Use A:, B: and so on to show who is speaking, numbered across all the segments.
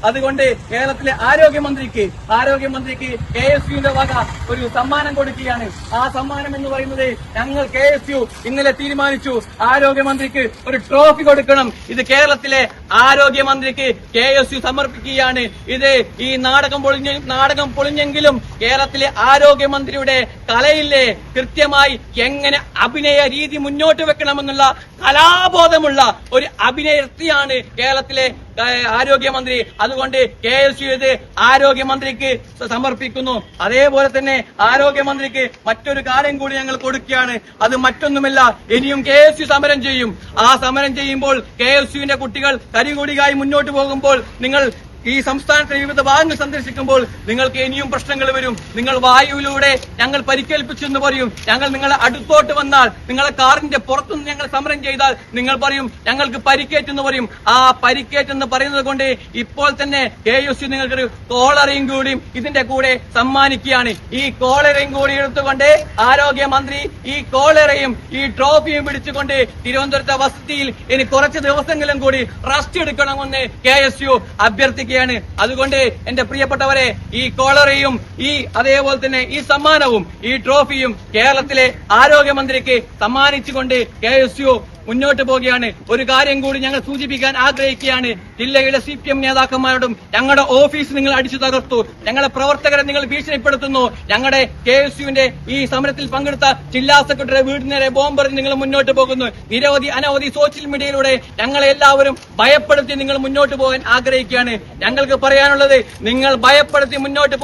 A: അതുകൊണ്ട് കേരളത്തിലെ ആരോഗ്യമന്ത്രിക്ക് KSUവിന്റെ വക ഒരു സമ്മാനം കൊടുക്കുകയാണ്. ആ സമ്മാനം എന്ന് പറയുന്നത് ഞങ്ങൾ KSU ഇന്നലെ തീരുമാനിച്ചു ആരോഗ്യമന്ത്രിക്ക് ഒരു ട്രോഫി കൊടുക്കണം. ഇത് കേരളത്തിലെ ആരോഗ്യമന്ത്രിക്ക് KSU സമർപ്പിക്കുകയാണ്. ഇത് ഈ നാടകം പൊളിഞ്ഞെങ്കിലും കേരളത്തിലെ ആരോഗ്യമന്ത്രിയുടെ കലയിലെ കൃത്യമായി എങ്ങനെ അഭിനയ രീതി മുന്നോട്ട് വെക്കണമെന്നുള്ള കലാബോധമുള്ള ഒരു അഭിനേത്രിയാണ് കേരളത്തിലെ ആരോഗ്യമന്ത്രി. അതുകൊണ്ട് KSU ഇത് ആരോഗ്യമന്ത്രിക്ക് സമർപ്പിക്കുന്നു. അതേപോലെ തന്നെ ആരോഗ്യമന്ത്രിക്ക് മറ്റൊരു കാര്യം കൂടി ഞങ്ങൾ കൊടുക്കുകയാണ്. അത് മറ്റൊന്നുമല്ല, ഇനിയും KSU സമരം ചെയ്യും. ആ സമരം ചെയ്യുമ്പോൾ KSUവിന്റെ കുട്ടികൾ കരികൊടികായി മുന്നോട്ട് പോകുമ്പോൾ നിങ്ങൾ ഈ സംസ്ഥാനത്തെ വിവിധ ഭാഗങ്ങൾ സന്ദർശിക്കുമ്പോൾ നിങ്ങൾക്ക് ഇനിയും പ്രശ്നങ്ങൾ വരും. നിങ്ങൾ വായുവിലൂടെ ഞങ്ങൾ പരിക്കേൽപ്പിച്ചെന്ന് പറയും. ഞങ്ങൾ നിങ്ങളെ അടുത്തോട്ട് വന്നാൽ, നിങ്ങളെ കാറിന്റെ പുറത്തുനിന്ന് ഞങ്ങൾ സമരം ചെയ്താൽ നിങ്ങൾ പറയും ഞങ്ങൾക്ക് പരിക്കേറ്റെന്ന് പറയും. ആ പരിക്കേറ്റെന്ന് പറയുന്നത് കൊണ്ട് ഇപ്പോൾ തന്നെ KSU നിങ്ങൾക്കൊരു കോളറയും കൂടിയും ഇതിന്റെ കൂടെ സമ്മാനിക്കുകയാണ്. ഈ കോളറയും കൂടി എടുത്തുകൊണ്ട് ആരോഗ്യമന്ത്രി ഈ കോളറയും ഈ ട്രോഫിയും പിടിച്ചുകൊണ്ട് തിരുവനന്തപുരത്തെ വസതിയിൽ ഇനി കുറച്ച് ദിവസങ്ങളും കൂടി റെസ്റ്റ് എടുക്കണമെന്ന് KSU അഭ്യർത്ഥിക്കുക. അതുകൊണ്ട് എന്റെ പ്രിയപ്പെട്ടവരെ, ഈ കോളറയും അതേപോലെ തന്നെ ഈ സമ്മാനവും ഈ ട്രോഫിയും കേരളത്തിലെ ആരോഗ്യമന്ത്രിക്ക് സമ്മാനിച്ചുകൊണ്ട് KSU മുന്നോട്ട് പോവുകയാണ്. ഒരു കാര്യം കൂടി ഞങ്ങൾ സൂചിപ്പിക്കാൻ ആഗ്രഹിക്കുകയാണ്. ജില്ലയുടെ CPM നേതാക്കന്മാരോടും ഞങ്ങളുടെ ഓഫീസ് നിങ്ങൾ അടിച്ചു തകർത്തു, ഞങ്ങളുടെ പ്രവർത്തകരെ നിങ്ങൾ ഭീഷണിപ്പെടുത്തുന്നു, ഞങ്ങളുടെ KSUവിന്റെ ഈ സമരത്തിൽ പങ്കെടുത്ത ജില്ലാ സെക്രട്ടറി വീടിന് നേരെ ബോംബെറിഞ്ഞ് നിങ്ങൾ മുന്നോട്ട് പോകുന്നു. അനവധി സോഷ്യൽ മീഡിയയിലൂടെ ഞങ്ങളെ എല്ലാവരും ഭയപ്പെടുത്തി നിങ്ങൾ മുന്നോട്ട് പോകാൻ ആഗ്രഹിക്കുകയാണ്. ഞങ്ങൾക്ക് പറയാനുള്ളത്, നിങ്ങൾ ഭയപ്പെടുത്തി മുന്നോട്ട്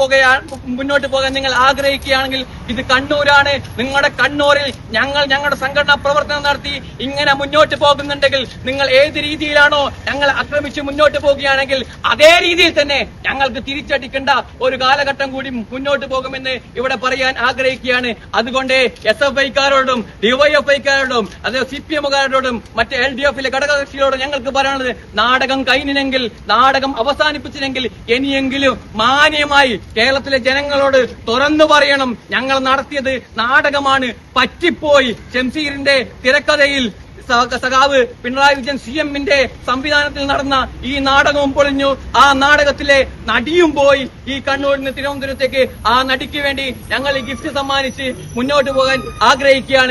A: പോകാൻ നിങ്ങൾ ആഗ്രഹിക്കുകയാണെങ്കിൽ ഇത് കണ്ണൂരാണ്. നിങ്ങളുടെ കണ്ണൂരിൽ ഞങ്ങളുടെ സംഘടനാ പ്രവർത്തനം നടത്തി ഇങ്ങനെ മുന്നോട്ട് പോകുന്നുണ്ടെങ്കിൽ, നിങ്ങൾ ഏത് രീതിയിലാണോ ഞങ്ങളെ ആക്രമിച്ച് മുന്നോട്ട് പോവുകയാണെങ്കിൽ അതേ രീതിയിൽ തന്നെ ഞങ്ങൾക്ക് തിരിച്ചടിക്കേണ്ട ഒരു കാലഘട്ടം കൂടി മുന്നോട്ട് പോകുമെന്ന് ഇവിടെ പറയാൻ ആഗ്രഹിക്കുകയാണ്. അതുകൊണ്ട് SFIക്കാരോടും DYFIക്കാരോടും അതേ CPMകാരോടും മറ്റ് LDFിലെ ഘടകകക്ഷികളോടും ഞങ്ങൾക്ക് പറയാനുള്ളത്, നാടകം കഴിഞ്ഞെങ്കിൽ, നാടകം അവസാനിപ്പിച്ചില്ലെങ്കിൽ ഇനിയെങ്കിലും മാന്യമായി കേരളത്തിലെ ജനങ്ങളോട് തുറന്നു പറയണം, ഞങ്ങൾ നടത്തിയത് നാടകമാണ്, പറ്റിപ്പോയി. ഷംസീറിന്റെ തിരക്കഥയിൽ സഖാവ് പിണറായി വിജയൻ CMന്റെ സംവിധാനത്തിൽ നടന്ന ഈ നാടകവും പൊളിഞ്ഞു. ആ നാടകത്തിലെ നടിയും പോയി. ഈ കണ്ണൂരിന് തിരുവനന്തപുരത്തേക്ക് ആ നടിക്ക് വേണ്ടി ഞങ്ങൾ ഈ ഗിഫ്റ്റ് സമ്മാനിച്ച് മുന്നോട്ട് പോകാൻ ആഗ്രഹിക്കുകയാണ്.